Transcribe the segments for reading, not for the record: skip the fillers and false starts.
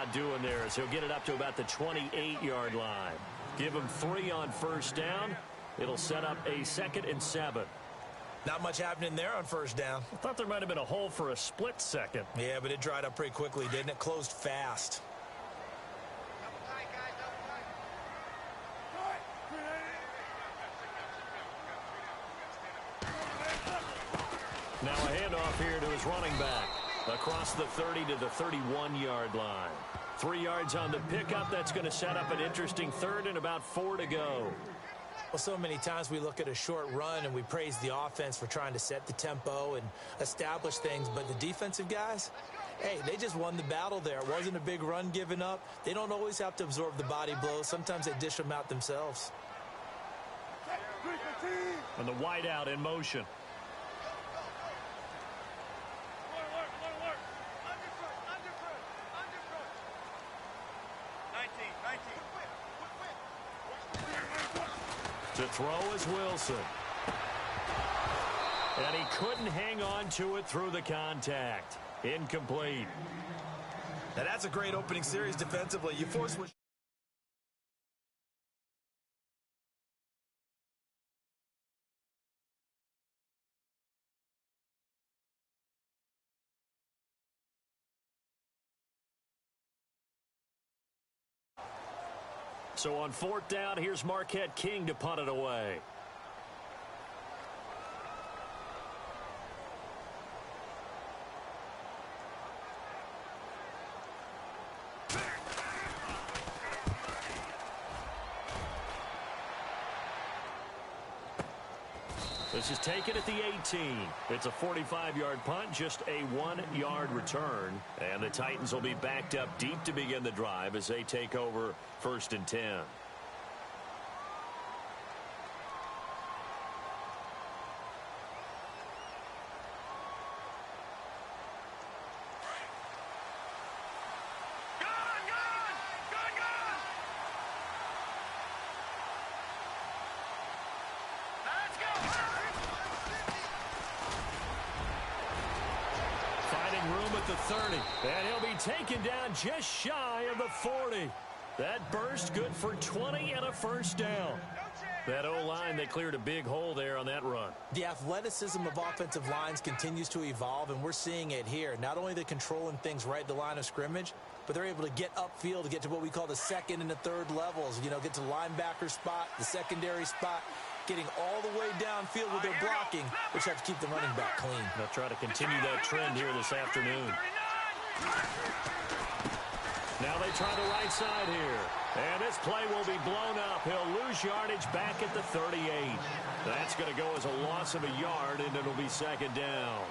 about doing there as he'll get it up to about the 28-yard line. Give him 3 on first down. It'll set up a 2nd and 7. Not much happening there on first down. I thought there might have been a hole for a split second. Yeah, but it dried up pretty quickly, didn't it? Closed fast. Now a handoff here to his running back. Across the 30 to the 31-yard line. 3 yards on the pickup. That's going to set up an interesting 3rd and about 4 to go. Well, so many times we look at a short run and we praise the offense for trying to set the tempo and establish things. But the defensive guys, hey, they just won the battle there. It wasn't a big run given up. They don't always have to absorb the body blows. Sometimes they dish them out themselves. And the wideout in motion. To throw is Wilson. And he couldn't hang on to it through the contact. Incomplete. Now that's a great opening series defensively. You force what. So on 4th down, here's Marquette King to punt it away. This is taken at the 18. It's a 45-yard punt, just a 1-yard return. And the Titans will be backed up deep to begin the drive as they take over 1st and 10. The 30, and he'll be taken down just shy of the 40. That burst good for 20 and a first down. That O-line, they cleared a big hole there on that run. The athleticism of offensive lines continues to evolve, and we're seeing it here. Not only are they controlling things right at the line of scrimmage, but they're able to get upfield to get to what we call the 2nd and the 3rd levels. You know, get to the linebacker spot, the secondary spot, getting all the way downfield with their blocking, which have to keep the running back clean. They'll try to continue that trend here this afternoon. Now they try the right side here. And this play will be blown up. He'll lose yardage back at the 38. That's going to go as a loss of a yard, and it'll be 2nd down.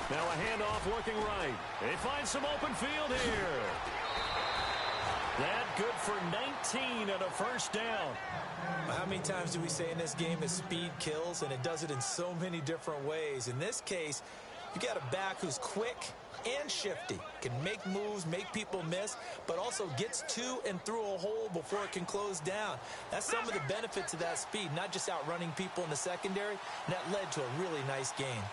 Now a handoff looking right. They find some open field here. That good for 19 and a first down. How many times do we say in this game that speed kills, and it does it in so many different ways? In this case, you got a back who's quick and shifty, can make moves, make people miss, but also gets to and through a hole before it can close down. That's some of the benefits of that speed, not just outrunning people in the secondary, and that led to a really nice game.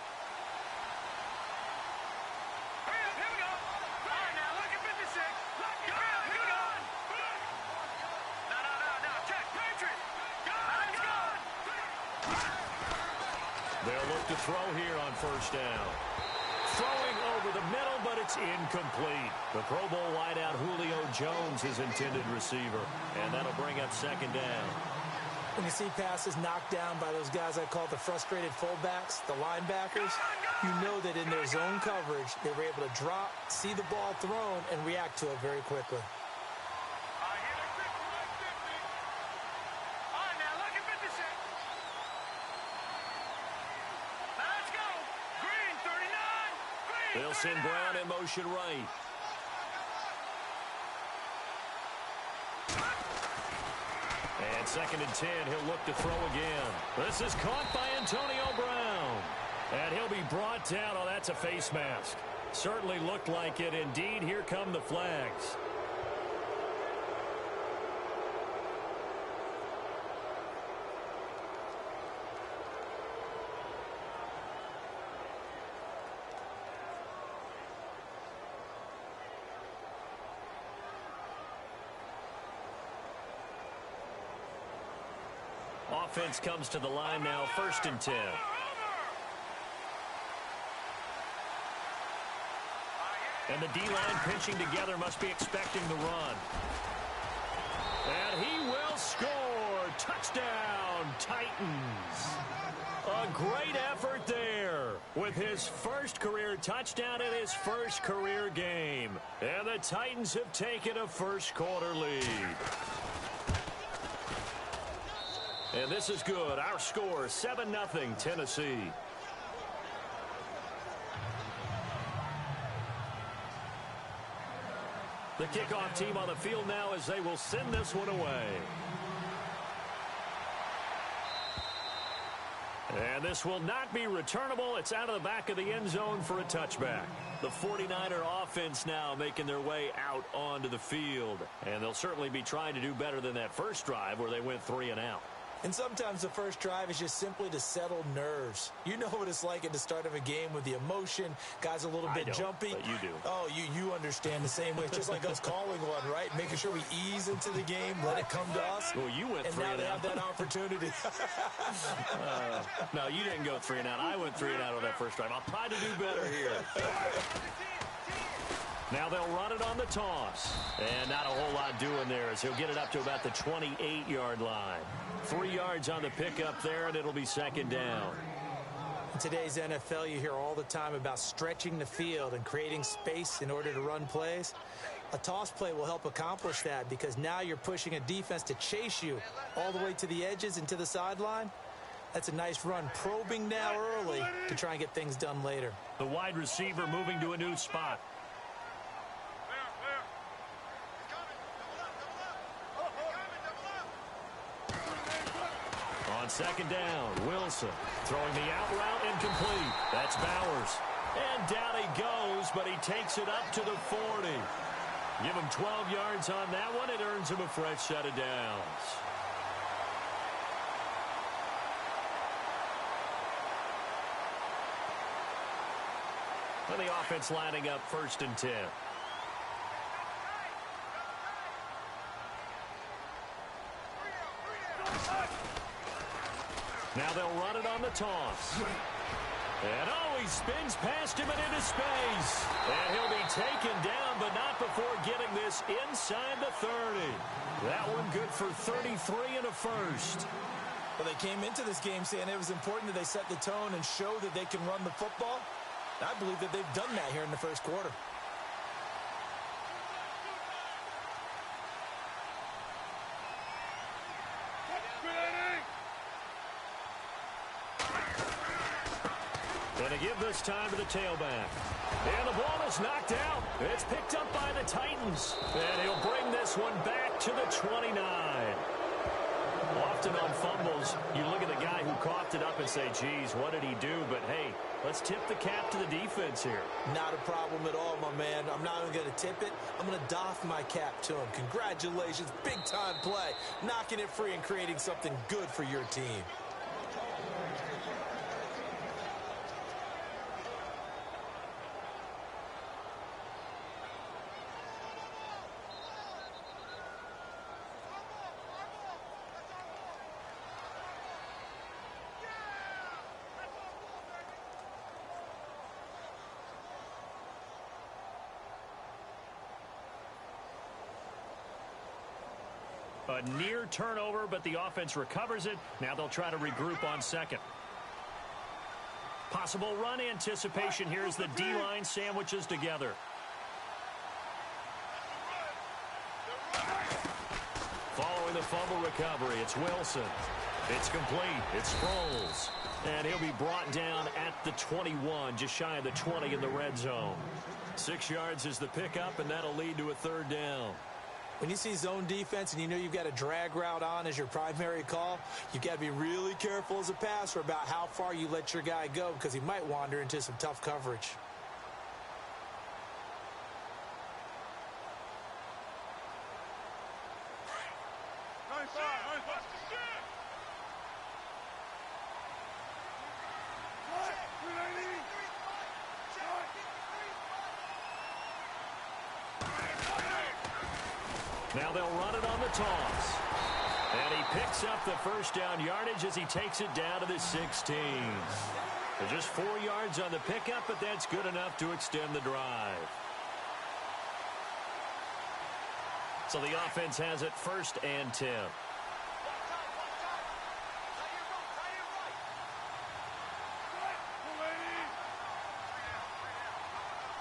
They'll look to throw here on first down. Throwing over the middle, but it's incomplete. The Pro Bowl wideout Julio Jones is intended receiver, and that'll bring up 2nd down. When you see passes knocked down by those guys I call the frustrated fullbacks, the linebackers, you know that in their zone coverage, they were able to drop, see the ball thrown, and react to it very quickly. They'll send Brown in motion right. And 2nd and 10, he'll look to throw again. This is caught by Antonio Brown. And he'll be brought down. Oh, that's a face mask. Certainly looked like it. Indeed, here come the flags. Offense comes to the line now, 1st and 10. And the D-line pinching together, must be expecting the run. And he will score. Touchdown, Titans. A great effort there with his first career touchdown in his first career game. And the Titans have taken a first-quarter lead. And this is good. Our score, 7-0, Tennessee. The kickoff team on the field now as they will send this one away. And this will not be returnable. It's out of the back of the end zone for a touchback. The 49er offense now making their way out onto the field. And they'll certainly be trying to do better than that first drive where they went 3 and out. And sometimes the first drive is just simply to settle nerves. You know what it's like at the start of a game with the emotion. Guys a little bit jumpy. But you do. Oh, you understand the same way. It's just like us calling one, right? Making sure we ease into the game, let it come to us. Well, you went 3 and out. And now they have that opportunity. No, you didn't go 3 and out. I went 3 and out on that first drive. I'll try to do better here. Now they'll run it on the toss. And not a whole lot doing there as he'll get it up to about the 28-yard line. 3 yards on the pickup there, and it'll be 2nd down. In today's NFL, you hear all the time about stretching the field and creating space in order to run plays. A toss play will help accomplish that because now you're pushing a defense to chase you all the way to the edges and to the sideline. That's a nice run, probing now early to try and get things done later. The wide receiver moving to a new spot. On 2nd down, Wilson throwing the out route incomplete. That's Bowers. And down he goes, but he takes it up to the 40. Give him 12 yards on that one. It earns him a fresh set of downs. And the offense lining up 1st and 10. Now they'll run it on the toss. And he spins past him and into space. And he'll be taken down, but not before getting this inside the 30. That one good for 33 and a first. Well, they came into this game saying it was important that they set the tone and show that they can run the football. I believe that they've done that here in the first quarter. Going to give this time to the tailback. And the ball is knocked out. It's picked up by the Titans. And he'll bring this one back to the 29. Often on fumbles, you look at the guy who coughed it up and say, geez, what did he do? But, hey, let's tip the cap to the defense here. Not a problem at all, my man. I'm not even going to tip it. I'm going to doff my cap to him. Congratulations. Big-time play. Knocking it free and creating something good for your team. A near turnover, but the offense recovers it. Now they'll try to regroup on 2nd. Possible run anticipation here as the D-line sandwiches together. Following the fumble recovery, it's Wilson. It's complete. It's Sproles. And he'll be brought down at the 21, just shy of the 20 in the red zone. 6 yards is the pickup, and that'll lead to a third down. When you see zone defense and you know you've got a drag route on as your primary call, you've got to be really careful as a passer about how far you let your guy go because he might wander into some tough coverage. Now they'll run it on the toss. And he picks up the first down yardage as he takes it down to the 16. There's just 4 yards on the pickup, but that's good enough to extend the drive. So the offense has it 1st and 10.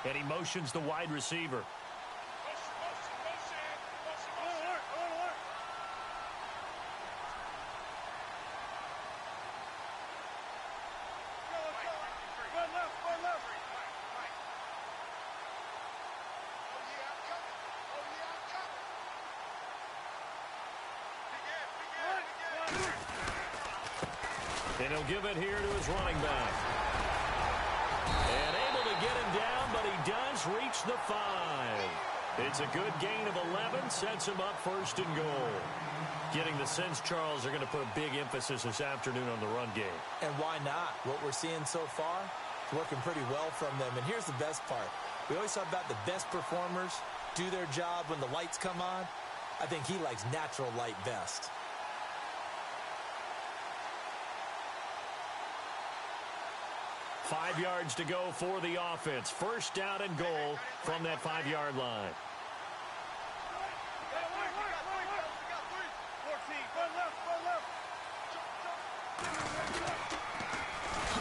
And he motions the wide receiver. And he'll give it here to his running back. And able to get him down, but he does reach the 5. It's a good gain of 11, sets him up 1st and goal. Getting the sense, Charles, are going to put a big emphasis this afternoon on the run game. And why not? What we're seeing so far is working pretty well from them. And here's the best part. We always talk about the best performers do their job when the lights come on. I think he likes natural light best. Five yards to go for the offense. 1st down and goal from that 5-yard line.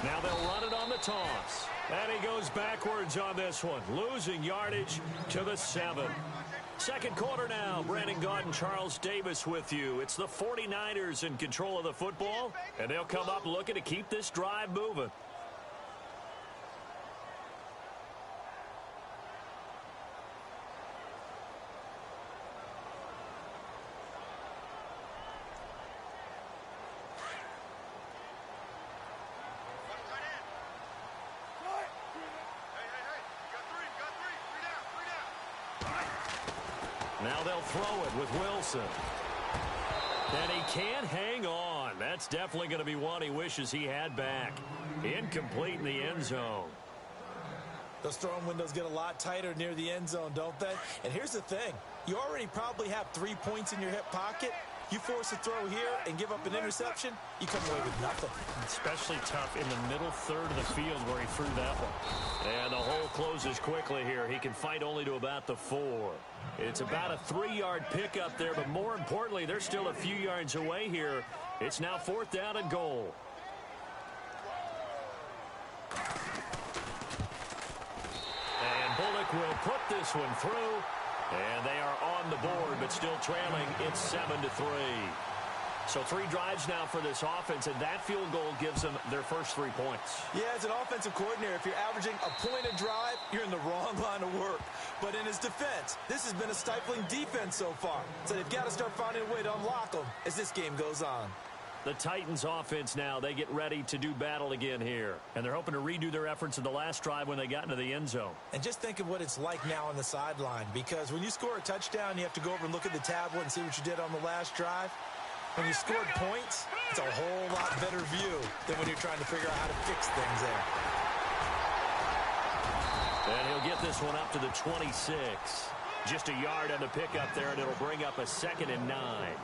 Now they'll run it on the toss. And he goes backwards on this one, losing yardage to the 7. Second quarter now. Brandon Gaudin, Charles Davis with you. It's the 49ers in control of the football, and they'll come up looking to keep this drive moving. Now they'll throw it with Wilson. And he can't hang on. That's definitely going to be one he wishes he had back. Incomplete in the end zone. Those throwing windows get a lot tighter near the end zone, don't they? And here's the thing. You already probably have 3 points in your hip pocket. You force a throw here and give up an interception, you come away with nothing. Especially tough in the middle third of the field where he threw that one. And the hole closes quickly here. He can fight only to about the 4. It's about a 3-yard pickup there, but more importantly, they're still a few yards away here. It's now 4th down and goal. And Bullock will put this one through. And they are on the board, but still trailing. It's 7-3. So 3 drives now for this offense, and that field goal gives them their first 3 points. Yeah, as an offensive coordinator, if you're averaging a point a drive, you're in the wrong line of work. But in his defense, this has been a stifling defense so far. So they've got to start finding a way to unlock them as this game goes on. The Titans offense now, they get ready to do battle again here. And they're hoping to redo their efforts in the last drive when they got into the end zone. And just think of what it's like now on the sideline, because when you score a touchdown, you have to go over and look at the tablet and see what you did on the last drive. When you scored points, it's a whole lot better view than when you're trying to figure out how to fix things there. And he'll get this one up to the 26. Just a yard on the pickup there, and it'll bring up a 2nd and 9.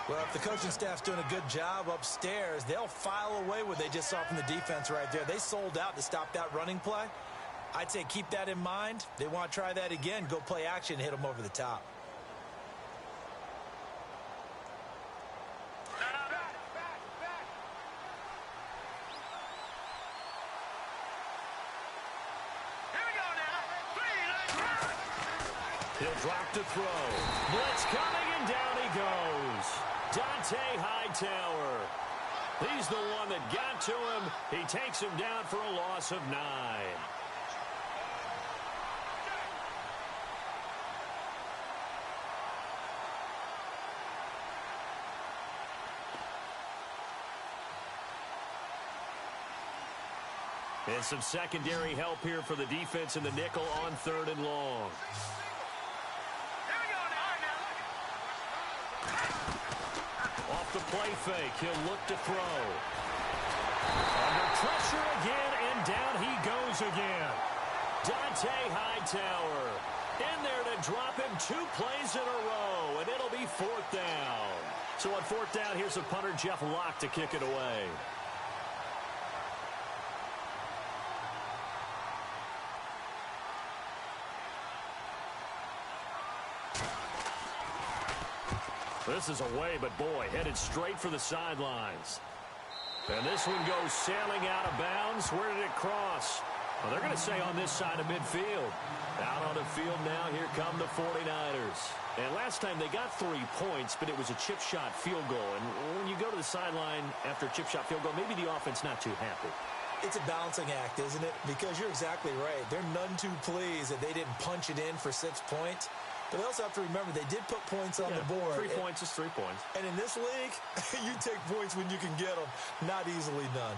Well, if the coaching staff's doing a good job upstairs, they'll file away what they just saw from the defense right there. They sold out to stop that running play. I'd say keep that in mind. They want to try that again, go play action, hit them over the top. He'll drop to throw. Blitz coming, and down he goes. Dante Hightower. He's the one that got to him. He takes him down for a loss of 9. And some secondary help here for the defense in the nickel on 3rd and long. Off the play fake, he'll look to throw. Under pressure again, and down he goes again. Dante Hightower in there to drop him 2 plays in a row, and it'll be 4th down. So on 4th down, here's the punter, Jeff Locke, to kick it away. This is away, but boy, headed straight for the sidelines. And this one goes sailing out of bounds. Where did it cross? Well, they're going to say on this side of midfield. Out on the field now, here come the 49ers. And last time they got 3 points, but it was a chip shot field goal. And when you go to the sideline after a chip shot field goal, maybe the offense not too happy. It's a balancing act, isn't it? Because you're exactly right. They're none too pleased that they didn't punch it in for 6 points. But they also have to remember they did put points on the board. 3 points is 3 points. And in this league, you take points when you can get them. Not easily done.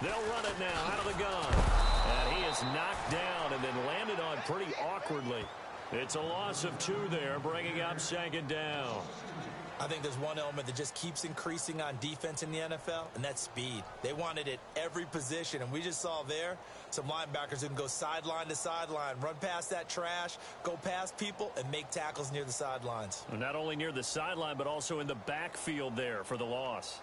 They'll run it now out of the gun. And he is knocked down and then landed on pretty awkwardly. It's a loss of 2 there, bringing up 2nd down. I think there's one element that just keeps increasing on defense in the NFL, and that's speed. They want it at every position, and we just saw there some linebackers who can go sideline to sideline, run past that trash, go past people, and make tackles near the sidelines. And not only near the sideline, but also in the backfield there for the loss.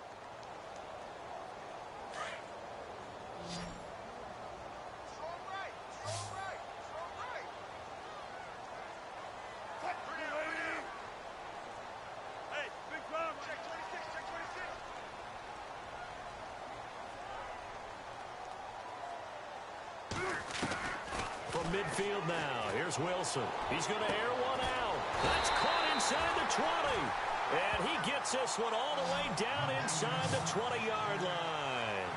Midfield now. Here's Wilson. He's going to air one out. That's caught inside the 20. And he gets this one all the way down inside the 20-yard line.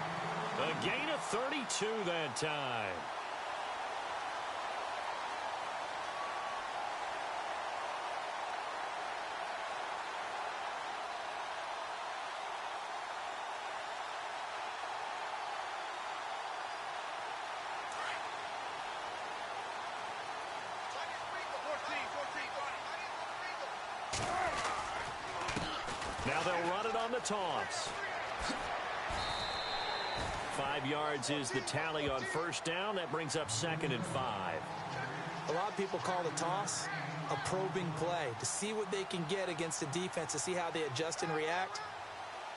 A gain of 32 that time. Now they'll run it on the toss. 5 yards is the tally on 1st down. That brings up 2nd and 5. A lot of people call the toss a probing play to see what they can get against the defense, to see how they adjust and react.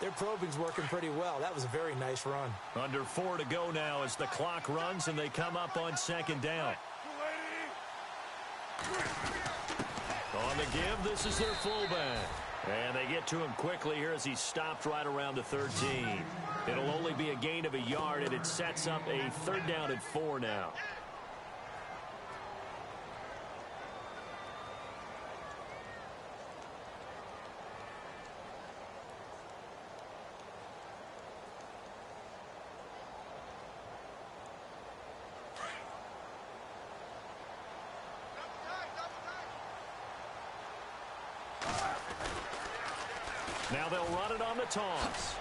Their probing's working pretty well. That was a very nice run. Under 4 to go now as the clock runs and they come up on 2nd down. On the give, this is their fullback. And they get to him quickly here as he's stopped right around the 13. It'll only be a gain of a yard, and it sets up a 3rd down and 4 now. Now they'll run it on the toss.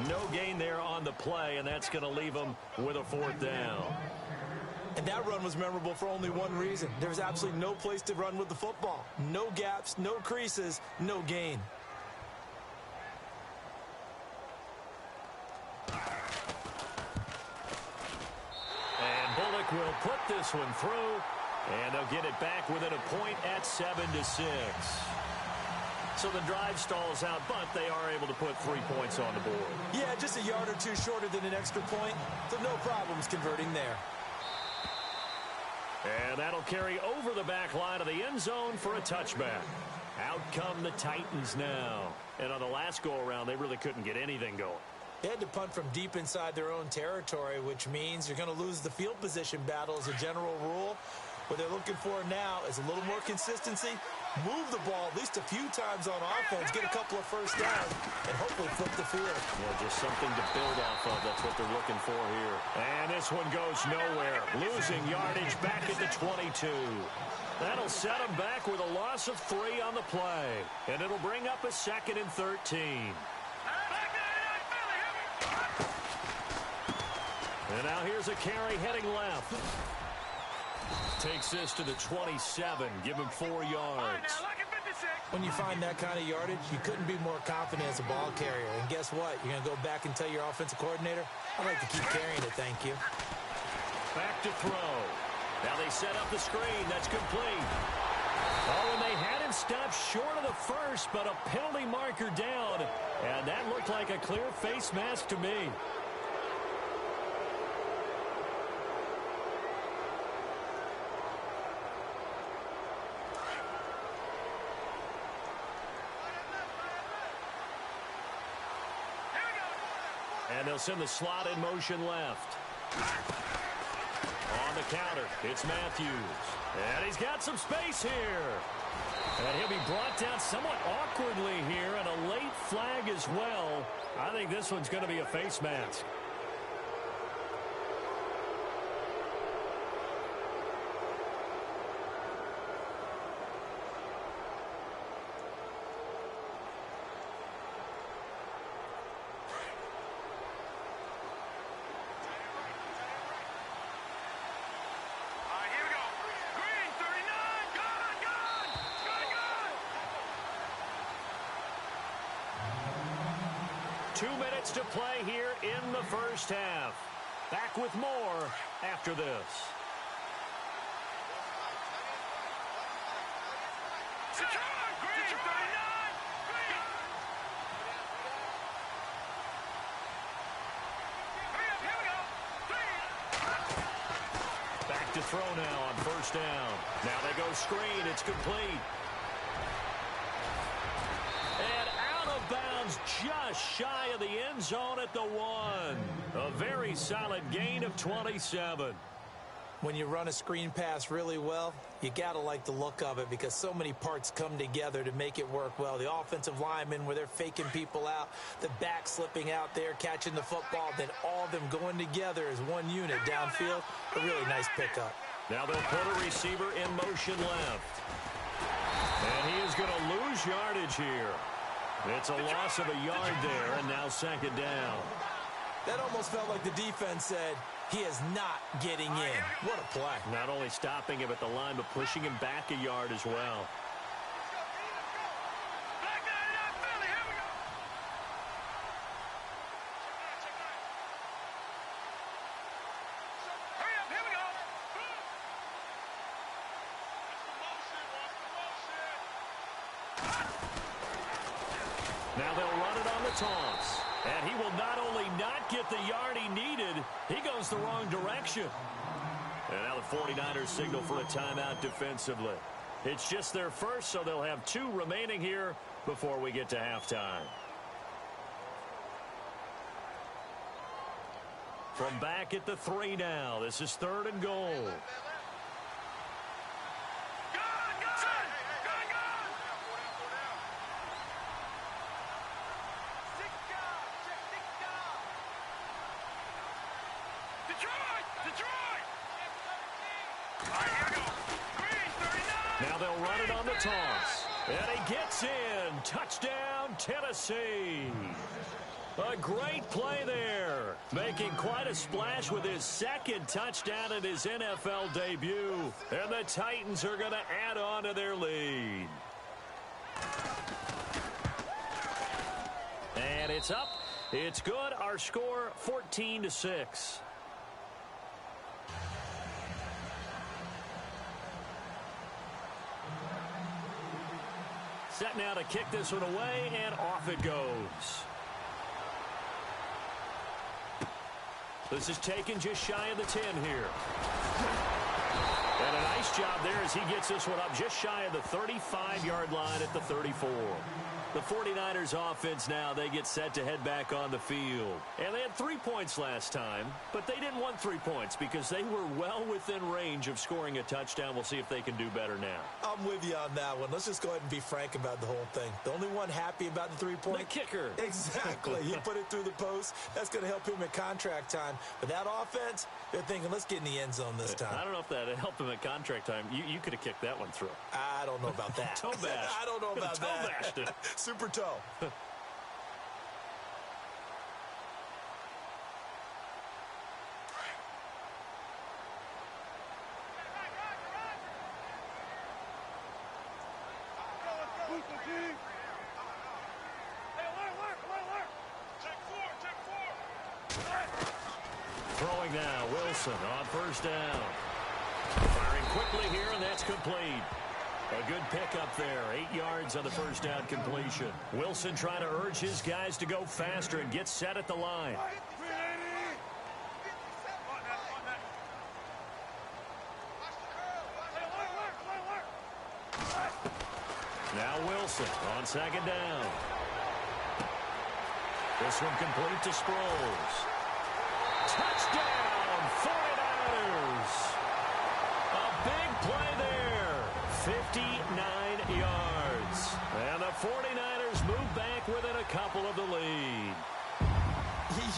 No gain there on the play, and that's going to leave them with a 4th down. And that run was memorable for only one reason. There was absolutely no place to run with the football. No gaps, no creases, no gain. And Bullock will put this one through, and they'll get it back within a point at 7-6. So the drive stalls out, but they are able to put 3 points on the board. Yeah, just a yard or 2 shorter than an extra point, so no problems converting there. And that'll carry over the back line of the end zone for a touchback. Out come the Titans now. And on the last go-around, they really couldn't get anything going. They had to punt from deep inside their own territory, which means you're going to lose the field position battle as a general rule. What they're looking for now is a little more consistency, move the ball at least a few times on offense, get a couple of first downs, and hopefully flip the field. Yeah, just something to build off of. That's what they're looking for here. And this one goes nowhere. Losing yardage back at the 22. That'll set them back with a loss of 3 on the play. And it'll bring up a 2nd and 13. And now here's a carry heading left. Takes this to the 27. Give him 4 yards. When you find that kind of yardage, you couldn't be more confident as a ball carrier. And guess what? You're going to go back and tell your offensive coordinator, I'd like to keep carrying it, thank you. Back to throw. Now they set up the screen. That's complete. Oh, and they had him stopped short of the first, but a penalty marker down. And that looked like a clear face mask to me. And they'll send the slot in motion left. On the counter, it's Matthews. And he's got some space here. And he'll be brought down somewhat awkwardly here, and a late flag as well. I think this one's going to be a face mask. To play here in the first half. Back with more after this. Back to throw now on first down. Now they go screen. It's complete. Just shy of the end zone at the 1. A very solid gain of 27. When you run a screen pass really well, you got to like the look of it because so many parts come together to make it work well. The offensive linemen where they're faking people out, the back slipping out there, catching the football, then all of them going together as one unit downfield. A really nice pickup. Now they'll put a receiver in motion left. And he is going to lose yardage here. It's a loss of a yard there, and now 2nd down. That almost felt like the defense said, he is not getting in. What a play. Not only stopping him at the line, but pushing him back a yard as well. Now they'll run it on the toss. And he will not only not get the yard he needed, he goes the wrong direction. And now the 49ers signal for a timeout defensively. It's just their first, so they'll have 2 remaining here before we get to halftime. From back at the 3 now, this is 3rd and goal. Now they'll run it on the toss. And he gets in. Touchdown, Tennessee. A great play there. Making quite a splash with his 2nd touchdown in his NFL debut. And the Titans are going to add on to their lead. And it's up. It's good. Our score, 14-6. Set now to kick this one away, and off it goes. This is taken just shy of the 10 here. And a nice job there as he gets this one up just shy of the 35-yard line at the 34. The 49ers offense now, they get set to head back on the field. And they had 3 points last time, but they didn't want 3 points because they were well within range of scoring a touchdown. We'll see if they can do better now. I'm with you on that one. Let's just go ahead and be frank about the whole thing. The only one happy about the 3-point? The kicker. Exactly. He put it through the post. That's going to help him at contract time. But that offense, they're thinking, let's get in the end zone this time. I don't know if that helped him at contract time. You could have kicked that one through. I don't know about that. Toe bash. I don't know about Toe that. bashed it. Super toe. Throwing now, Wilson on first down. Firing quickly here, and that's complete. A good pickup there, 8 yards on the first down completion. Wilson trying to urge his guys to go faster and get set at the line. Now Wilson on second down. This one complete to Sproles. Touchdown, 49ers. A big play there, 59 yards. And the 49ers move back within a couple of the lead.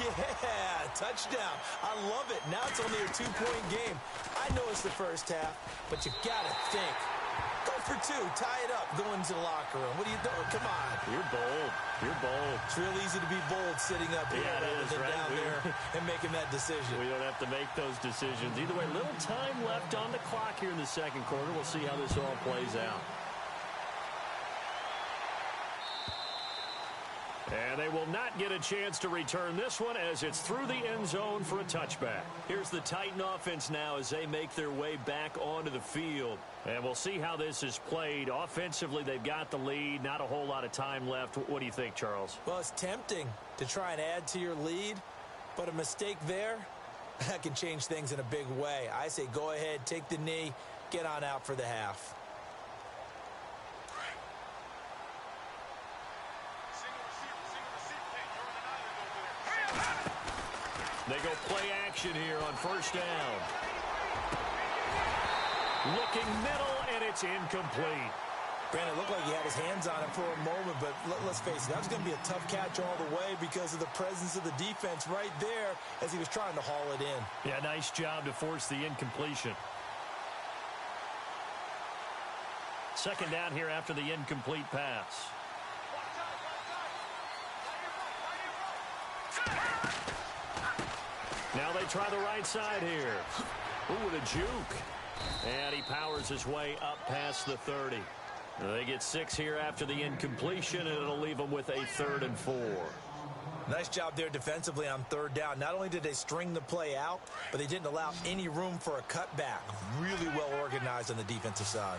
Yeah, touchdown. I love it. Now it's only a 2-point game. I know it's the first half, but you got to think. Go for 2. Tie it up. Go into the locker room. What are you doing? Come on. You're bold. You're bold. It's real easy to be bold sitting up here rather than down there and making that decision. We don't have to make those decisions. Either way, little time left on the clock here in the second quarter. We'll see how this all plays out. And they will not get a chance to return this one as it's through the end zone for a touchback. Here's the Titan offense now as they make their way back onto the field. And we'll see how this is played. Offensively, they've got the lead. Not a whole lot of time left. What do you think, Charles? Well, it's tempting to try and add to your lead, but a mistake there, that can change things in a big way. I say go ahead, take the knee, get on out for the half. They go play action here on first down. Looking middle, and it's incomplete. Brandon, it looked like he had his hands on it for a moment, but let's face it, that was going to be a tough catch all the way because of the presence of the defense right there as he was trying to haul it in. Yeah, nice job to force the incompletion. Second down here after the incomplete pass. Now they try the right side here. Ooh, with a juke. And he powers his way up past the 30. They get 6 here after the incompletion, and it'll leave them with a 3rd and 4. Nice job there defensively on third down. Not only did they string the play out, but they didn't allow any room for a cutback. Really well organized on the defensive side.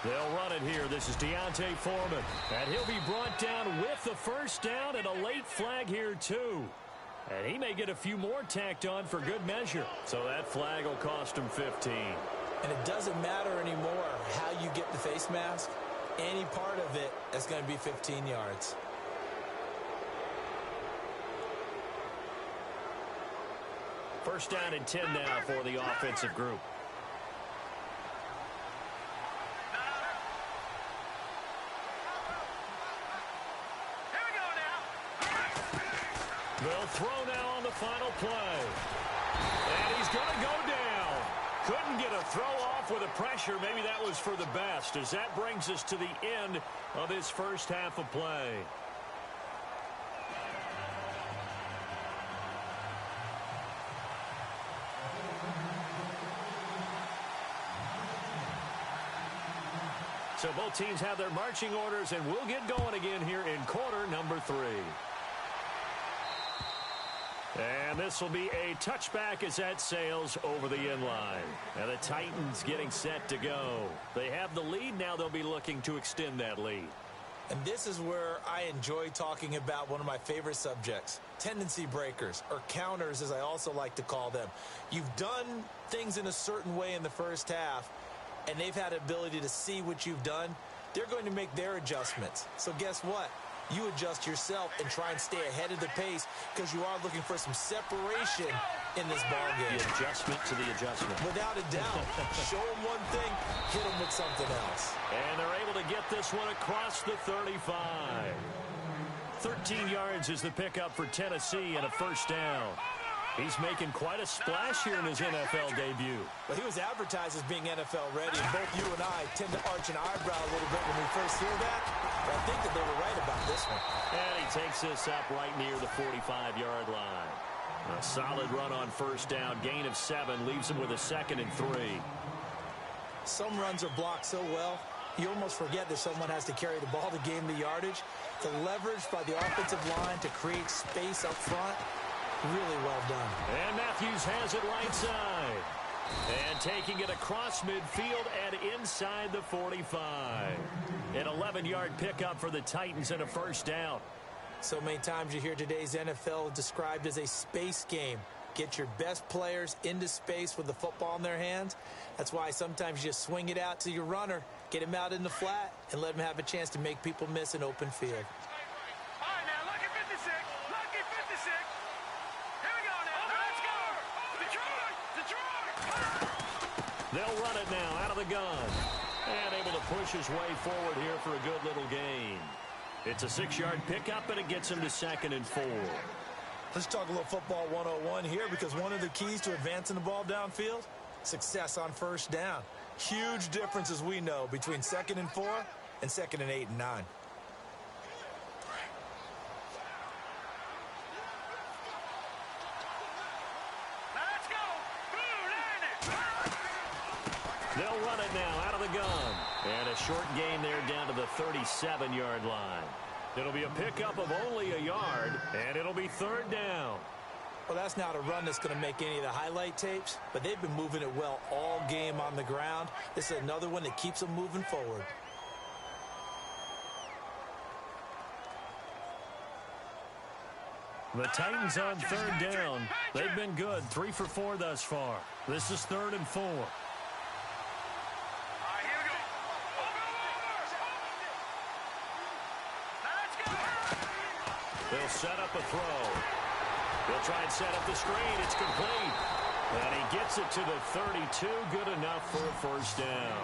They'll run it here. This is Deontay Foreman. And he'll be brought down with the first down and a late flag here, too. And he may get a few more tacked on for good measure. So that flag will cost him 15. And it doesn't matter anymore how you get the face mask. Any part of it is going to be 15 yards. First down and 10 now for the offensive group. They'll throw now on the final play. And he's going to go down. Couldn't get a throw off with the pressure. Maybe that was for the best, as that brings us to the end of this first half of play. So both teams have their marching orders, and we'll get going again here in quarter number 3. And this will be a touchback as that sails over the inline. And the Titans getting set to go. They have the lead. Now they'll be looking to extend that lead. And this is where I enjoy talking about one of my favorite subjects, tendency breakers, or counters as I also like to call them. You've done things in a certain way in the first half, and they've had the ability to see what you've done. They're going to make their adjustments. So guess what? You adjust yourself and try and stay ahead of the pace because you are looking for some separation in this ball game. The adjustment to the adjustment. Without a doubt. Show them one thing, hit them with something else. And they're able to get this one across the 35. 13 yards is the pickup for Tennessee and a first down. He's making quite a splash here in his NFL debut. Well, he was advertised as being NFL ready, and both you and I tend to arch an eyebrow a little bit when we first hear that. But I think that they were right about this one. And he takes this up right near the 45-yard line. A solid run on first down. Gain of 7 leaves him with a 2nd and 3. Some runs are blocked so well, you almost forget that someone has to carry the ball to gain the yardage. The leverage by the offensive line to create space up front, really well done. And Matthews has it right side. And taking it across midfield and inside the 45. An 11-yard pickup for the Titans and a first down. So many times you hear today's NFL described as a space game. Get your best players into space with the football in their hands. That's why sometimes you just swing it out to your runner, get him out in the flat, and let him have a chance to make people miss an open field. All right, now, lucky 56. Lucky 56. Here we go now. Let's go. Detroit. Detroit. They'll run it now out of the gun. And able to push his way forward here for a good little gain. It's a 6-yard pickup, and it gets him to 2nd and 4. Let's talk a little football 101 here, because one of the keys to advancing the ball downfield, success on first down. Huge difference, as we know, between 2nd and 4 and 2nd and 8 and 9. Let's go. They'll run it now out of the gun. And a short gain there down to the 37-yard line. It'll be a pickup of only a yard, and it'll be 3rd down. Well, that's not a run that's going to make any of the highlight tapes, but they've been moving it well all game on the ground. This is another one that keeps them moving forward. The Titans on 3rd down. They've been good, 3 for 4 thus far. This is 3rd and 4. They'll set up a throw. They'll try and set up the screen. It's complete. And he gets it to the 32. Good enough for a first down.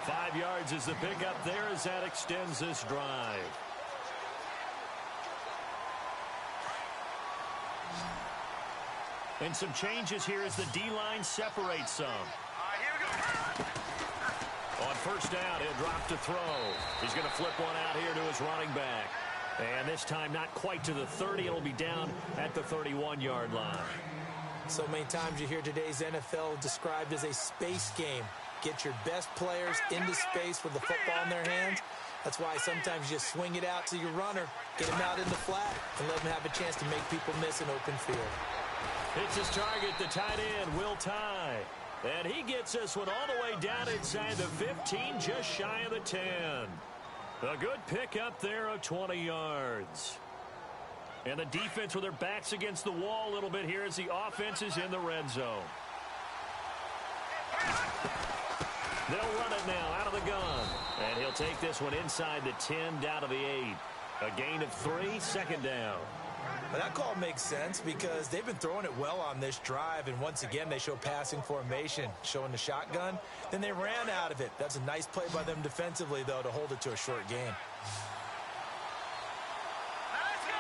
5 yards is the pickup there as that extends this drive. And some changes here as the D-line separates some. On first down, he'll drop to throw. He's going to flip one out here to his running back. And this time not quite to the 30. It'll be down at the 31-yard line. So many times you hear today's NFL described as a space game. Get your best players into space with the football in their hands. That's why sometimes you just swing it out to your runner, get him out in the flat, and let him have a chance to make people miss an open field. It's his target, the tight end, Will Tye. And he gets this one all the way down inside the 15, just shy of the 10. A good pickup there of 20 yards. And the defense with their backs against the wall a little bit here as the offense is in the red zone. They'll run it now out of the gun. And he'll take this one inside the 10 down to the 8. A gain of 3, 2nd down. But that call makes sense because they've been throwing it well on this drive, and once again they show passing formation, showing the shotgun. Then they ran out of it. That's a nice play by them defensively, though, to hold it to a short gain. Let's go.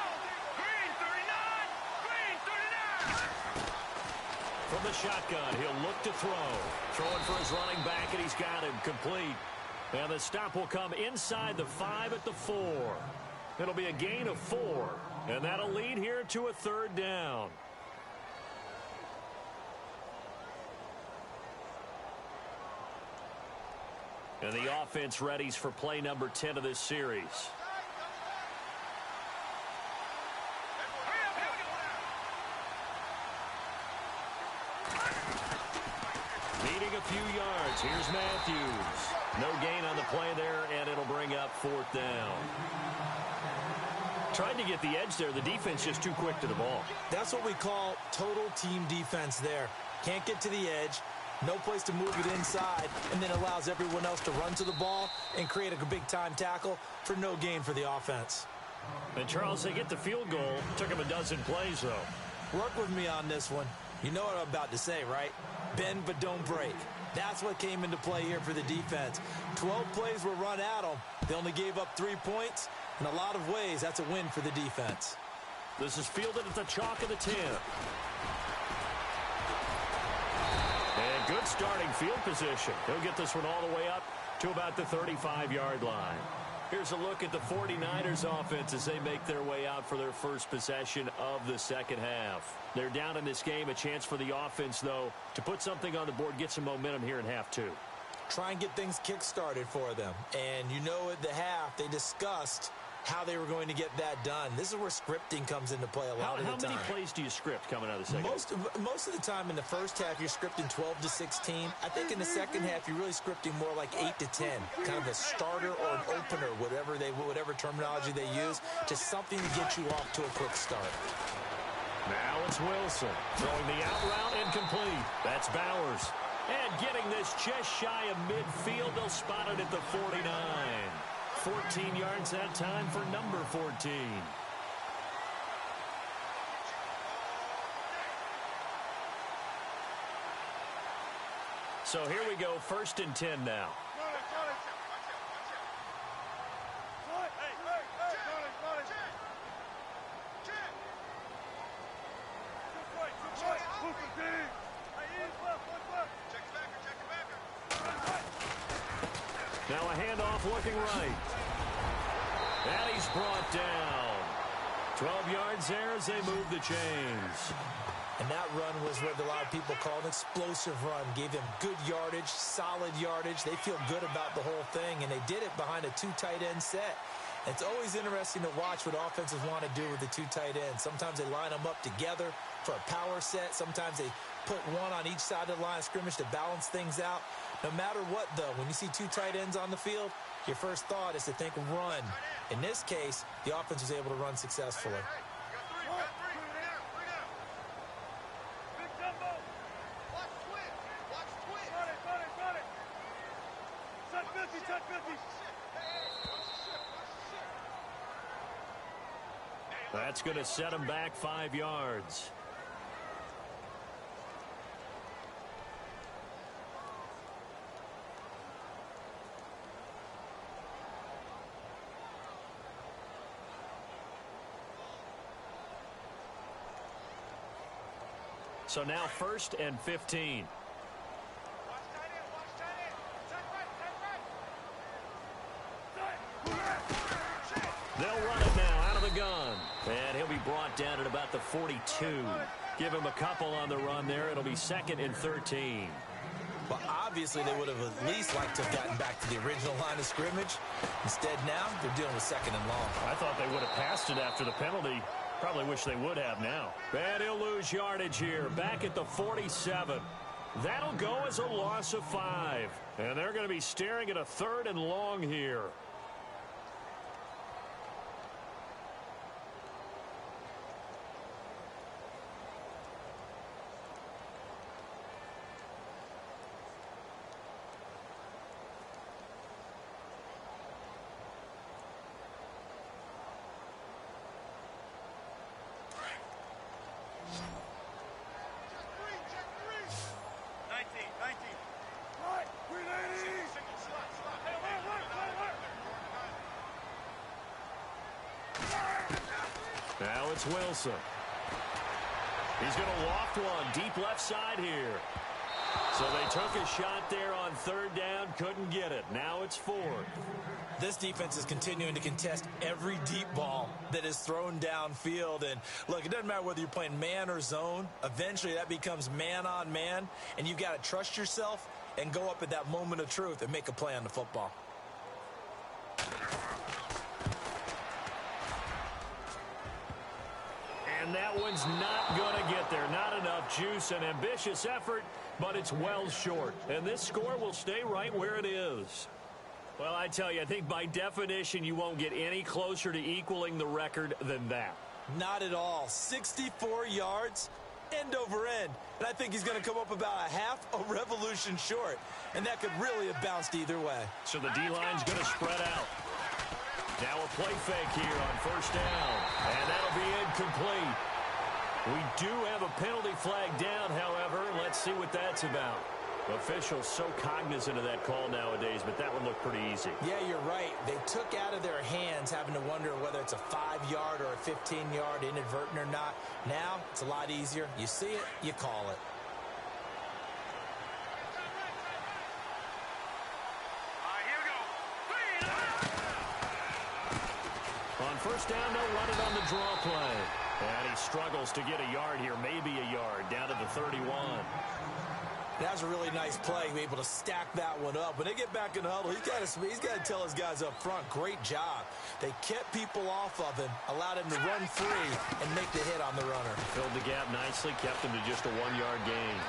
Green 39. Green 39. From the shotgun, he'll look to throw. Throwing for his running back, and he's got him complete. And the stop will come inside the 5 at the 4. It'll be a gain of 4. And that'll lead here to a 3rd down. And the offense readies for play number 10 of this series. few yards. Here's Matthews. No gain on the play there, and it'll bring up 4th down. Tried to get the edge there. The defense just too quick to the ball. That's what we call total team defense there. Can't get to the edge, no place to move it inside, and then allows everyone else to run to the ball and create a big-time tackle for no gain for the offense. And, Charles, they get the field goal. Took them a dozen plays, though. Work with me on this one. You know what I'm about to say, right? Bend but don't break. That's what came into play here for the defense. 12 plays were run at them. They only gave up 3 points. In a lot of ways, that's a win for the defense. This is fielded at the chalk of the 10. And good starting field position. He'll get this one all the way up to about the 35-yard line. Here's a look at the 49ers offense as they make their way out for their first possession of the second half. They're down in this game. A chance for the offense, though, to put something on the board, get some momentum here in half 2. Try and get things kick-started for them. And you know at the half, they discussed how they were going to get that done. This is where scripting comes into play a lot of the time. How many plays do you script coming out of the second half? Most of the time in the first half, you're scripting 12 to 16. I think in the second half, you're really scripting more like 8 to 10. Kind of a starter or an opener, whatever terminology they use, just something to get you off to a quick start. Now it's Wilson throwing the out route incomplete. That's Bowers. And getting this just shy of midfield, they'll spot it at the 49. 14 yards that time for number 14. So here we go, 1st and 10 now. Now a handoff looking right. And he's brought down. 12 yards there as they move the chains. And that run was what a lot of people call an explosive run. Gave them good yardage, solid yardage. They feel good about the whole thing, and they did it behind a 2 tight end set. It's always interesting to watch what offenses want to do with the 2 tight ends. Sometimes they line them up together for a power set. Sometimes they put one on each side of the line of scrimmage to balance things out. No matter what, though, when you see 2 tight ends on the field, your first thought is to think run. In this case, the offense was able to run successfully. That's going to set him back 5 yards. So now 1st and 15. They'll run it now out of the gun. And he'll be brought down at about the 42. Give him a couple on the run there. It'll be 2nd and 13. Well, obviously, they would have at least liked to have gotten back to the original line of scrimmage. Instead, now, they're dealing with 2nd and long. I thought they would have passed it after the penalty. Probably wish they would have now. And he'll lose yardage here. Back at the 47. That'll go as a loss of 5. And they're going to be staring at a 3rd and long here. Now it's Wilson. He's going to loft one deep left side here. So they took a shot there on 3rd down, couldn't get it. Now it's 4th. This defense is continuing to contest every deep ball that is thrown downfield. And look, it doesn't matter whether you're playing man or zone. Eventually that becomes man on man, and you've got to trust yourself and go up at that moment of truth and make a play on the football. And that one's not going to get there. Not enough juice. An ambitious effort but it's well short. And this score will stay right where it is. Well, I tell you, I think by definition you won't get any closer to equaling the record than that. Not at all. 64 yards, end over end. And I think he's going to come up about a half a revolution short. And that could really have bounced either way. So the D-line's going to spread out. Now a play fake here on first down. And that'll be incomplete. We do have a penalty flag down, however. Let's see what that's about. Officials so cognizant of that call nowadays, but that one looked pretty easy. Yeah, you're right. They took out of their hands having to wonder whether it's a 5-yard or a 15-yard inadvertent or not. Now, it's a lot easier. You see it, you call it. Here we go. On first down, they'll run it on the draw play. And he struggles to get a yard here, maybe a yard, down to the 31. That was a really nice play, able to stack that one up. When they get back in the huddle, he's got to tell his guys up front, great job. They kept people off of him, allowed him to run free, and make the hit on the runner. Filled the gap nicely, kept him to just a 1-yard gain.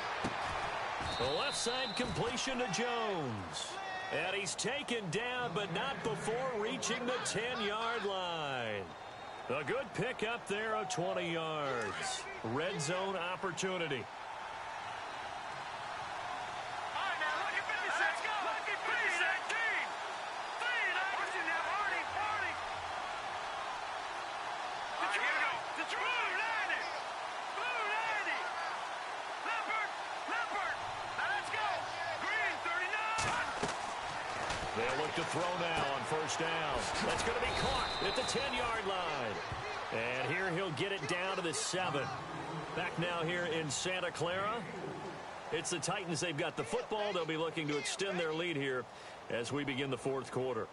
The left side completion to Jones. And he's taken down, but not before reaching the 10-yard line. A good pickup there of 20 yards. Red zone opportunity. They'll look to throw now on first down. That's going to be caught at the 10-yard line. And here he'll get it down to the 7. Back now here in Santa Clara. It's the Titans. They've got the football. They'll be looking to extend their lead here as we begin the fourth quarter.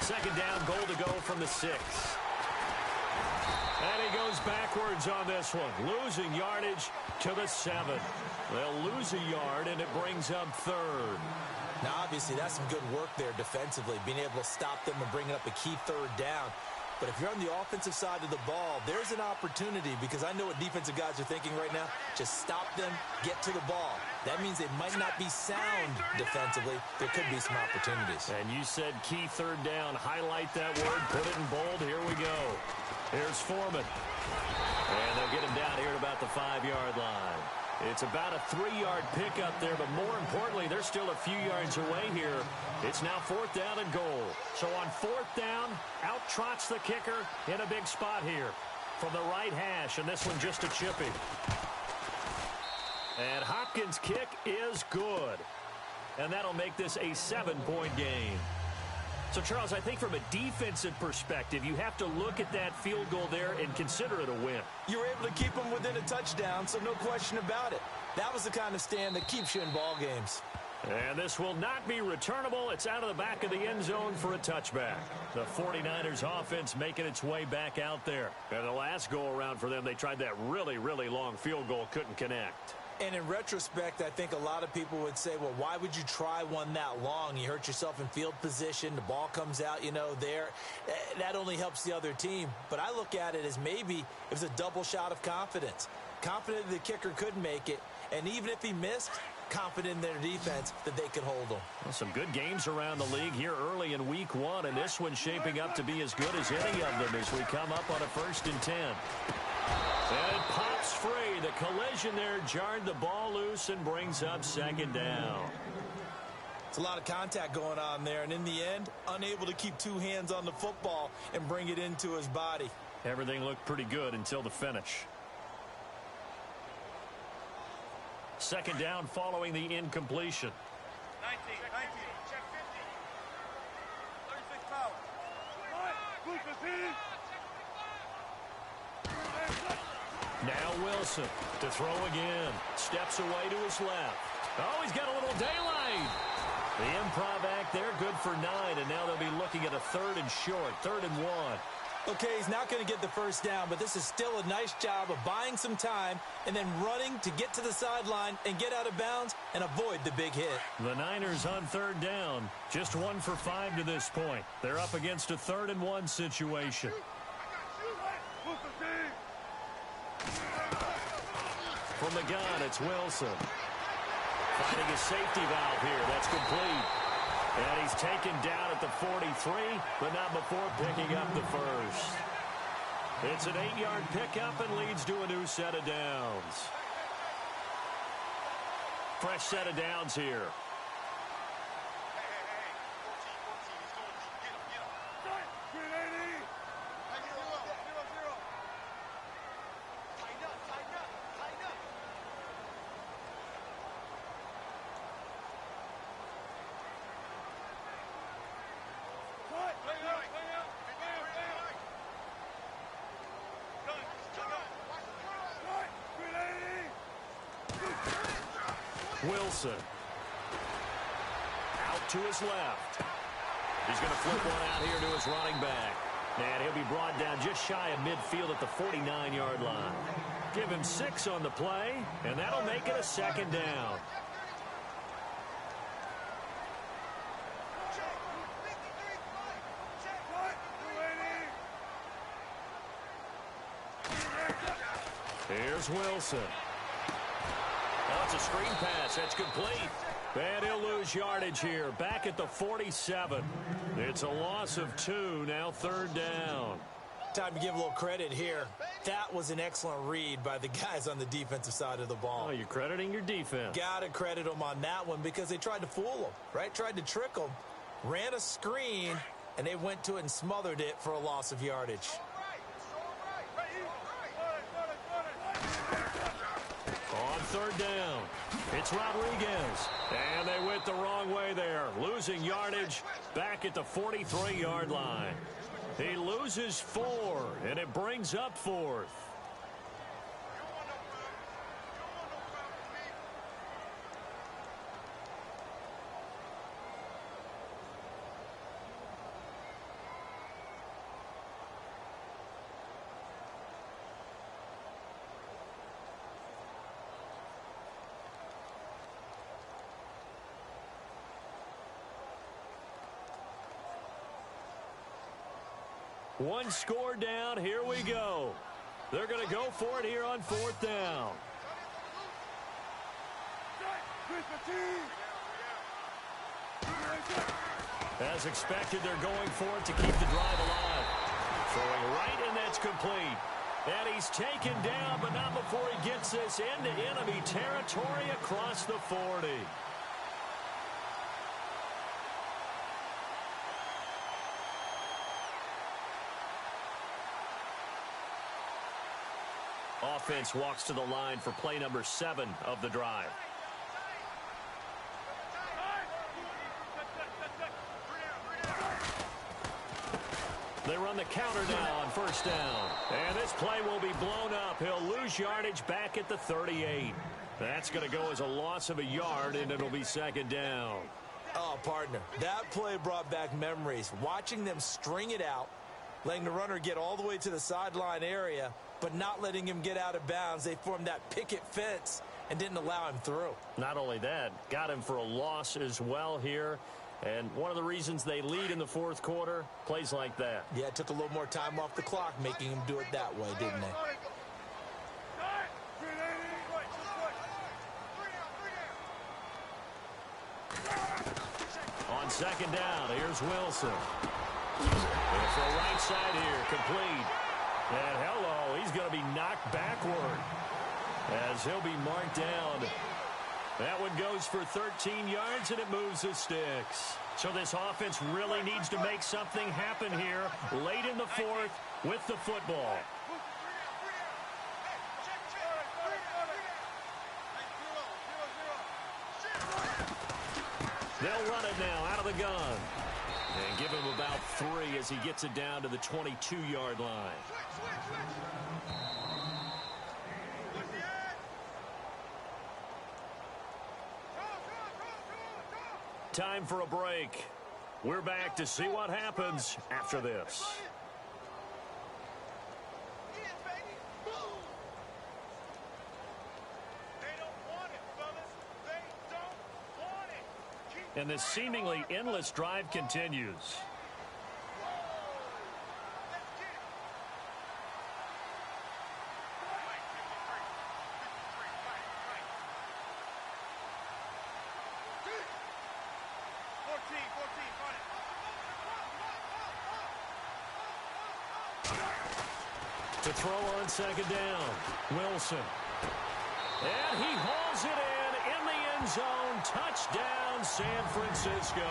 Second down, goal to go from the 6. And he goes backwards on this one, losing yardage to the 7. They'll lose a yard, and it brings up third. Now, obviously, that's some good work there defensively, being able to stop them and bringing up a key third down. But if you're on the offensive side of the ball, there's an opportunity, because I know what defensive guys are thinking right now. Just stop them, get to the ball. That means they might not be sound defensively. There could be some opportunities. And you said key third down. Highlight that word. Put it in bold. Here we go. Here's Foreman. And they'll get him down here at about the 5-yard line. It's about a 3-yard pickup there, but more importantly, they're still a few yards away here. It's now 4th down and goal. So on 4th down, out trots the kicker in a big spot here from the right hash, and this one just a chippy. And Hopkins' kick is good. And that'll make this a 7-point game. So, Charles, I think from a defensive perspective, you have to look at that field goal there and consider it a win. You were able to keep them within a touchdown, so no question about it. That was the kind of stand that keeps you in ball games. And this will not be returnable. It's out of the back of the end zone for a touchback. The 49ers offense making its way back out there. And the last go-around for them, they tried that really, really long field goal, couldn't connect. And in retrospect, I think a lot of people would say, well, why would you try one that long? You hurt yourself in field position. The ball comes out, there. That only helps the other team. But I look at it as maybe it was a double shot of confidence. Confident the kicker could make it. And even if he missed, confident in their defense that they could hold him. Well, some good games around the league here early in week 1. And this one's shaping up to be as good as any of them as we come up on a 1st and 10. And it pops free. The collision there jarred the ball loose and brings up 2nd down. It's a lot of contact going on there, and in the end, unable to keep 2 hands on the football and bring it into his body. Everything looked pretty good until the finish. 2nd down following the incompletion. 19, check 50. 36 power. Now Wilson to throw again. Steps away to his left. Oh, he's got a little daylight. The improv act there, good for 9, and now they'll be looking at a 3rd and short, 3rd and 1. Okay, he's not going to get the first down, but this is still a nice job of buying some time and then running to get to the sideline and get out of bounds and avoid the big hit. The Niners on third down. Just 1 for 5 to this point. They're up against a 3rd and 1 situation. From the gun, it's Wilson. Finding a safety valve here. That's complete. And he's taken down at the 43, but not before picking up the first. It's an 8-yard pickup and leads to a new set of downs. Fresh set of downs here. Wilson. Out to his left. He's going to flip one out here to his running back. And he'll be brought down just shy of midfield at the 49-yard line. Give him 6 on the play, and that'll make it a 2nd down. Here's Wilson. It's a screen pass. That's complete. And he'll lose yardage here. Back at the 47. It's a loss of 2. Now 3rd down. Time to give a little credit here. That was an excellent read by the guys on the defensive side of the ball. Oh, you're crediting your defense. Got to credit them on that one because they tried to fool them, right? Tried to trick them. Ran a screen, and they went to it and smothered it for a loss of yardage. On 3rd down, it's Rodriguez. And they went the wrong way there. Losing yardage back at the 43-yard line. He loses 4, and it brings up 4th. One score down. Here we go. They're going to go for it here on 4th down. As expected, they're going for it to keep the drive alive. Throwing right, and that's complete. And he's taken down, but not before he gets this into enemy territory across the 40. Offense walks to the line for play number 7 of the drive. They run the counter now on 1st down. And this play will be blown up. He'll lose yardage back at the 38. That's going to go as a loss of a yard, and it'll be 2nd down. Oh, partner, that play brought back memories. Watching them string it out, letting the runner get all the way to the sideline area, but not letting him get out of bounds. They formed that picket fence and didn't allow him through. Not only that, got him for a loss as well here. And one of the reasons they lead in the 4th quarter, plays like that. Yeah, it took a little more time off the clock, making him do it that way, didn't they? On 2nd down, here's Wilson. And for a right side here, complete. And hello, he's going to be knocked backward as he'll be marked down. That one goes for 13 yards, and it moves the sticks. So this offense really needs to make something happen here late in the 4th with the football. They'll run it now out of the gun. And give him about 3 as he gets it down to the 22-yard line. Time for a break. We're back to see what happens after this. And this seemingly endless drive continues. To throw on second down, Wilson. And he hauls it in the end zone. Touchdown, San Francisco.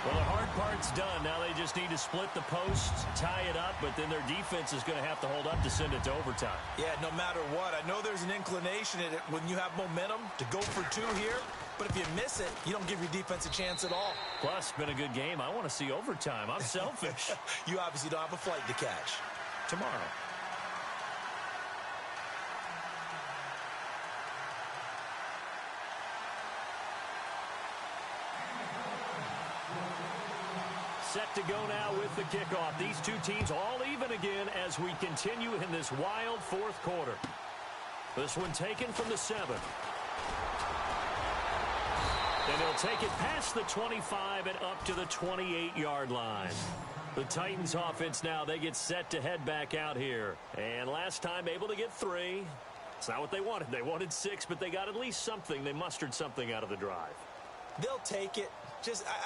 Well, the hard part's done. Now they just need to split the posts, tie it up, but then their defense is going to have to hold up to send it to overtime. Yeah, no matter what. I know there's an inclination in it when you have momentum to go for two here, but if you miss it, you don't give your defense a chance at all. Plus, been a good game. I want to see overtime. I'm selfish. You obviously don't have a flight to catch. Tomorrow. Set to go now with the kickoff. These two teams all even again as we continue in this wild fourth quarter. This one taken from the 7. And they'll take it past the 25 and up to the 28-yard line. The Titans offense now, they get set to head back out here. And last time able to get 3. It's not what they wanted. They wanted 6, but they got at least something. They mustered something out of the drive. They'll take it.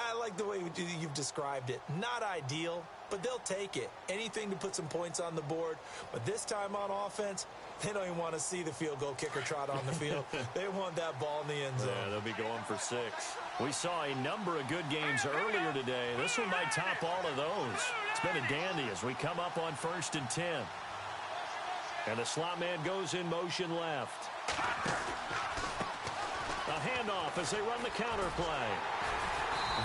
I like the way you've described it. Not ideal, but they'll take it. Anything to put some points on the board. But this time on offense, they don't even want to see the field goal kicker trot on the field. They want that ball in the end zone. Yeah, they'll be going for 6. We saw a number of good games earlier today. This one might top all of those. It's been a dandy as we come up on 1st and 10. And the slot man goes in motion left. A handoff as they run the counter play.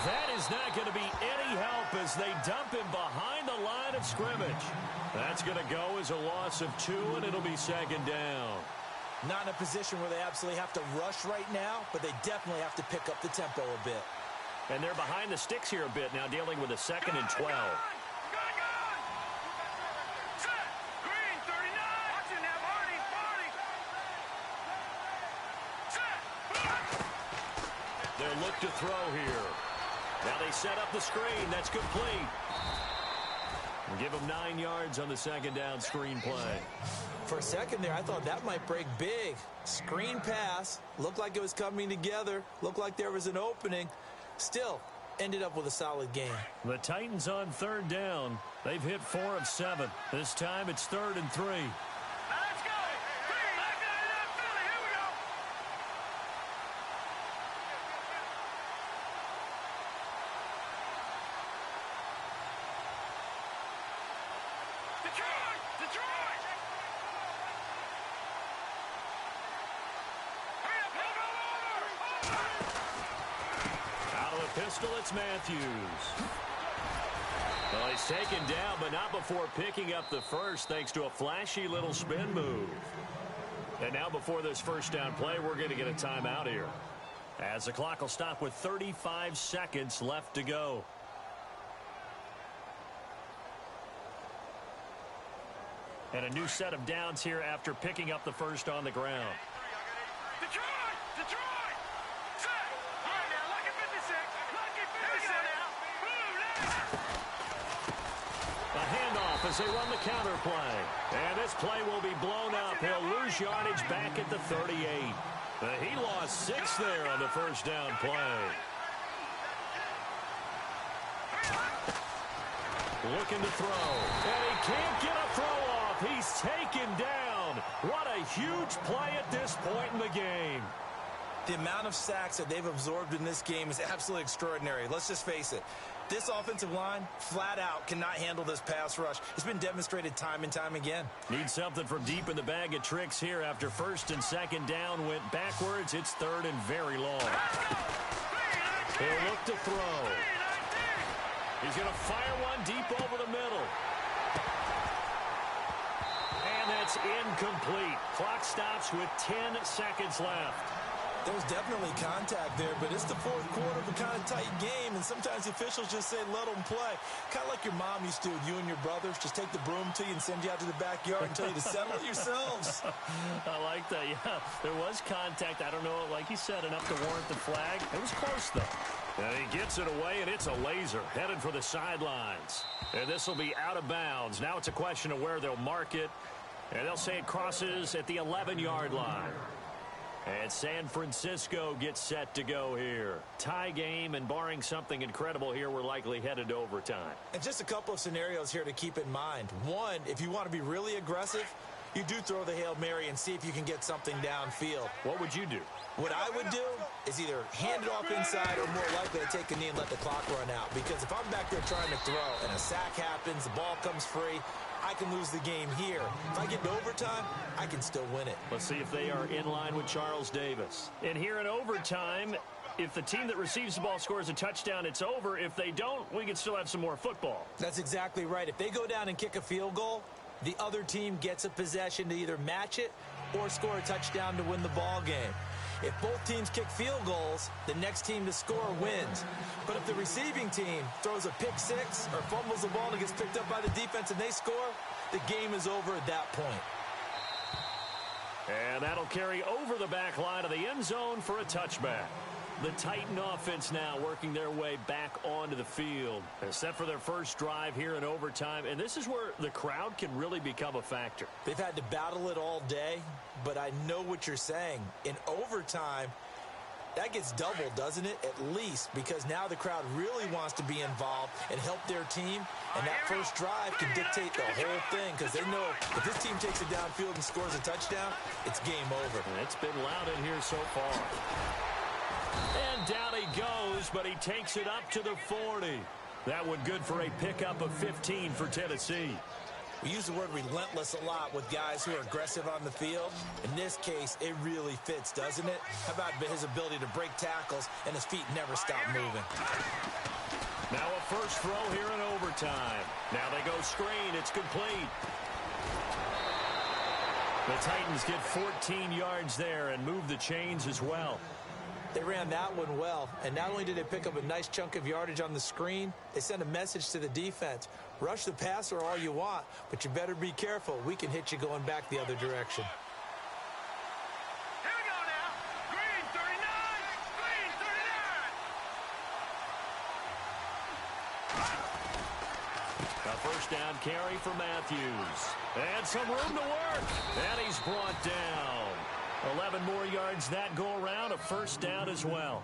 That is not going to be any help as they dump him behind the line of scrimmage. That's going to go as a loss of 2, and it'll be second down. Not in a position where they absolutely have to rush right now, but they definitely have to pick up the tempo a bit. And they're behind the sticks here a bit now, dealing with a 2nd and 12. They'll look to throw here. Now they set up the screen. That's complete. Give them 9 yards on the second down screen play. For a second there, I thought that might break big. Screen pass. Looked like it was coming together. Looked like there was an opening. Still, ended up with a solid game. The Titans on 3rd down. They've hit 4 of 7. This time it's 3rd and 3. Pistol, it's Matthews. Well, he's taken down, but not before picking up the first, thanks to a flashy little spin move. And now before this first down play, we're going to get a timeout here, as the clock will stop with 35 seconds left to go. And a new set of downs here after picking up the first on the ground. Detroit! As they run the counter play. And this play will be blown up. He'll lose yardage back at the 38. He lost 6 there on the first down play. Looking to throw. And he can't get a throw off. He's taken down. What a huge play at this point in the game. The amount of sacks that they've absorbed in this game is absolutely extraordinary. Let's just face it. This offensive line, flat out, cannot handle this pass rush. It's been demonstrated time and time again. Need something from deep in the bag of tricks here after 1st and 2nd down went backwards. It's 3rd and very long. He'll look to throw. He's going to fire one deep over the middle. And that's incomplete. Clock stops with 10 seconds left. There's definitely contact there, but it's the fourth quarter of a kind of tight game, and sometimes the officials just say, let them play. Kind of like your mom used to with you and your brothers. Just take the broom to you and send you out to the backyard and tell you to settle it yourselves. I like that, yeah. There was contact. I don't know, like you said, enough to warrant the flag. It was close, though. And he gets it away, and it's a laser headed for the sidelines. And this will be out of bounds. Now it's a question of where they'll mark it. And they'll say it crosses at the 11-yard line. And San Francisco gets set to go here. Tie game, and barring something incredible here, we're likely headed to overtime. And just a couple of scenarios here to keep in mind. One, if you want to be really aggressive, you do throw the Hail Mary and see if you can get something downfield. What would you do? What I would do is either hand it off inside or more likely to take a knee and let the clock run out. Because if I'm back there trying to throw and a sack happens, the ball comes free, I can lose the game here. If I get to overtime, I can still win it. Let's see if they are in line with Charles Davis. And here in overtime, if the team that receives the ball scores a touchdown, it's over. If they don't, we can still have some more football. That's exactly right. If they go down and kick a field goal, the other team gets a possession to either match it or score a touchdown to win the ball game. If both teams kick field goals, the next team to score wins. But if the receiving team throws a pick six or fumbles the ball and gets picked up by the defense and they score, the game is over at that point. And that'll carry over the back line of the end zone for a touchback. The Titan offense now working their way back onto the field. They're set for their first drive here in overtime, and this is where the crowd can really become a factor. They've had to battle it all day, but I know what you're saying. In overtime, that gets doubled, doesn't it? At least, because now the crowd really wants to be involved and help their team, and that first drive can dictate the whole thing, because they know if this team takes it downfield and scores a touchdown, it's game over. And it's been loud in here so far. And down he goes, but he takes it up to the 40. That one good for a pickup of 15 for Tennessee. We use the word relentless a lot with guys who are aggressive on the field. In this case, it really fits, doesn't it? How about his ability to break tackles and his feet never stop moving? Now a first throw here in overtime. Now they go screen. It's complete. The Titans get 14 yards there and move the chains as well. They ran that one well, and not only did they pick up a nice chunk of yardage on the screen, they sent a message to the defense. Rush the passer all you want, but you better be careful. We can hit you going back the other direction. Here we go now. Green 39. Green 39. A first down carry for Matthews. And some room to work. And he's brought down. 11 more yards that go around, a first down as well.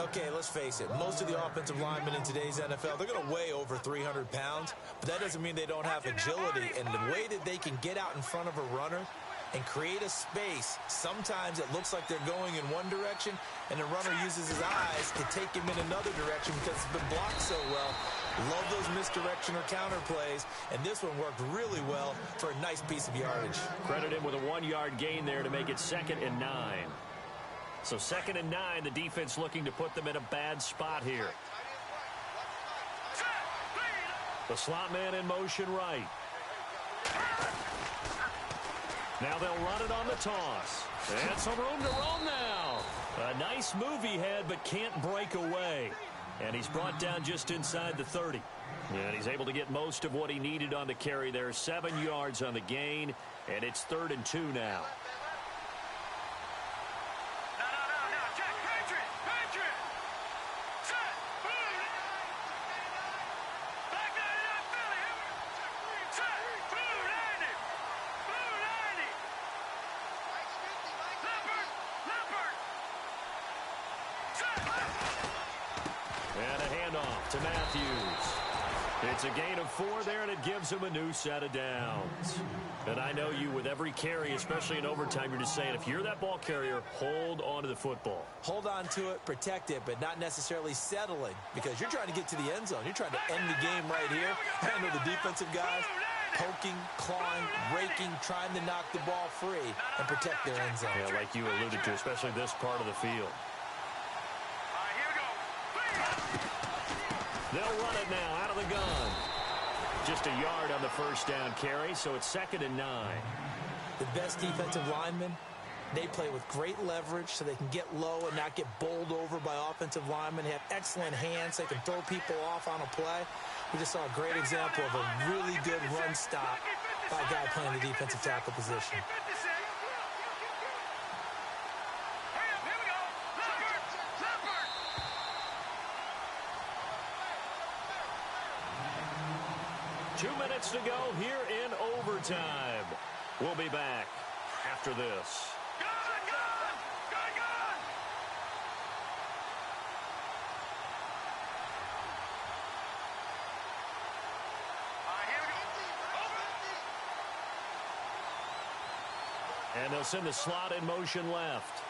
Okay, let's face it. Most of the offensive linemen in today's NFL, they're going to weigh over 300 pounds, but that doesn't mean they don't have agility. And the way that they can get out in front of a runner and create a space, sometimes it looks like they're going in one direction, and the runner uses his eyes to take him in another direction because it's been blocked so well. Love those misdirection or counter plays, and this one worked really well for a nice piece of yardage. Credit him with a 1-yard gain there to make it 2nd and 9. So 2nd and 9, the defense looking to put them in a bad spot here. The slot man in motion right. Now they'll run it on the toss. And some room to roam now. A nice move he had, but can't break away. And he's brought down just inside the 30. And he's able to get most of what he needed on the carry there. 7 yards on the gain, and it's 3rd and 2 now. No, check. Patriot. Set. Boom. Back 99 Philly. Set. Boom, 90. Boom, 90. Leopard. Set. And a handoff to Matthews. It's a gain of 4 there, and it gives him a new set of downs. And I know you, with every carry, especially in overtime, you're just saying, if you're that ball carrier, hold on to the football. Hold on to it, protect it, but not necessarily settling, because you're trying to get to the end zone. You're trying to end the game right here. I know the defensive guys poking, clawing, raking, trying to knock the ball free and protect their end zone. Yeah, like you alluded to, especially this part of the field. All right, here we go. They'll run it now out of the gun. Just a yard on the first down carry, so it's 2nd and 9. The best defensive linemen They play with great leverage so they can get low and not get bowled over by offensive linemen. They have excellent hands. They can throw people off on a play. We just saw a great example of a really good run stop by a guy playing the defensive tackle position. Here we go. Leopard. 2 minutes to go here in overtime. We'll be back after this. Gun! All right, here we go. And they'll send the slot in motion left.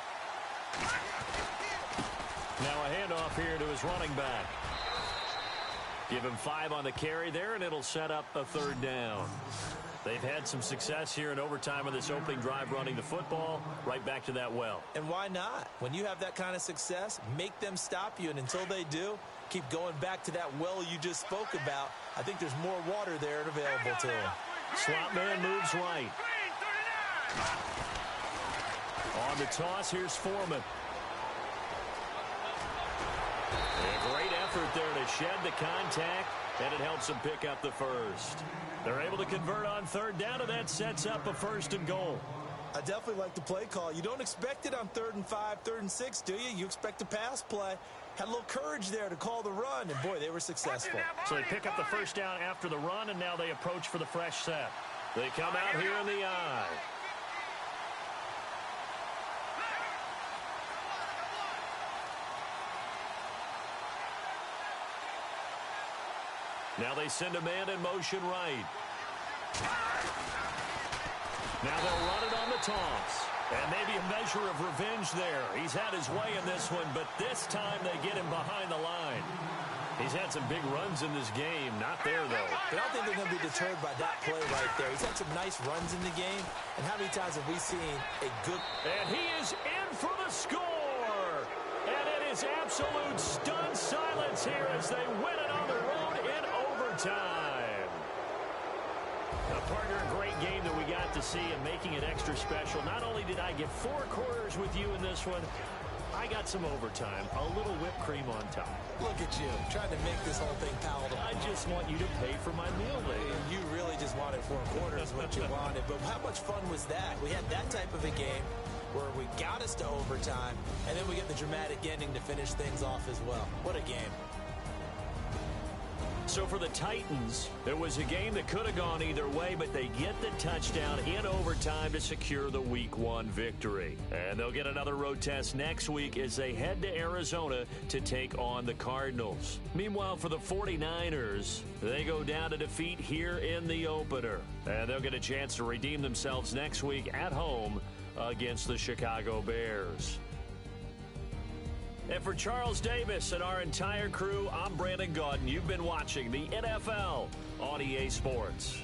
Now a handoff here to his running back. Give him 5 on the carry there, and it'll set up a 3rd down. They've had some success here in overtime of this opening drive running the football right back to that well. And why not? When you have that kind of success, make them stop you, and until they do, keep going back to that well you just spoke about. I think there's more water there and available to them. Slot man moves right. On the toss, here's Foreman. A great effort there to shed the contact, and it helps them pick up the first. They're able to convert on 3rd down, and that sets up a 1st and goal. I definitely like the play call. You don't expect it on 3rd and 5, 3rd and 6, do you? You expect a pass play. Had a little courage there to call the run, and boy, they were successful. So they pick up the 1st down after the run, and now they approach for the fresh set. They come out here in the eye. Now they send a man in motion right. Now they'll run it on the toss. And maybe a measure of revenge there. He's had his way in this one, but this time they get him behind the line. He's had some big runs in this game. Not there, though. But I don't think they're going to be deterred by that play right there. He's had some nice runs in the game. And how many times have we seen a good... And he is in for the score. And it is absolute stunned silence here as they win it on the road in overtime. A partner, a great game that we got to see and making it extra special. Not only did I get 4 quarters with you in this one, I got some overtime, a little whipped cream on top. Look at you, trying to make this whole thing palatable. I just want you to pay for my meal later. You really just wanted 4 quarters, what you wanted. But how much fun was that? We had that type of a game where we got us to overtime, and then we get the dramatic ending to finish things off as well. What a game. So for the Titans, it was a game that could have gone either way, but they get the touchdown in overtime to secure the Week 1 victory. And they'll get another road test next week as they head to Arizona to take on the Cardinals. Meanwhile, for the 49ers, they go down to defeat here in the opener. And they'll get a chance to redeem themselves next week at home against the Chicago Bears. And for Charles Davis and our entire crew, I'm Brandon Gaudin. You've been watching the NFL on EA Sports.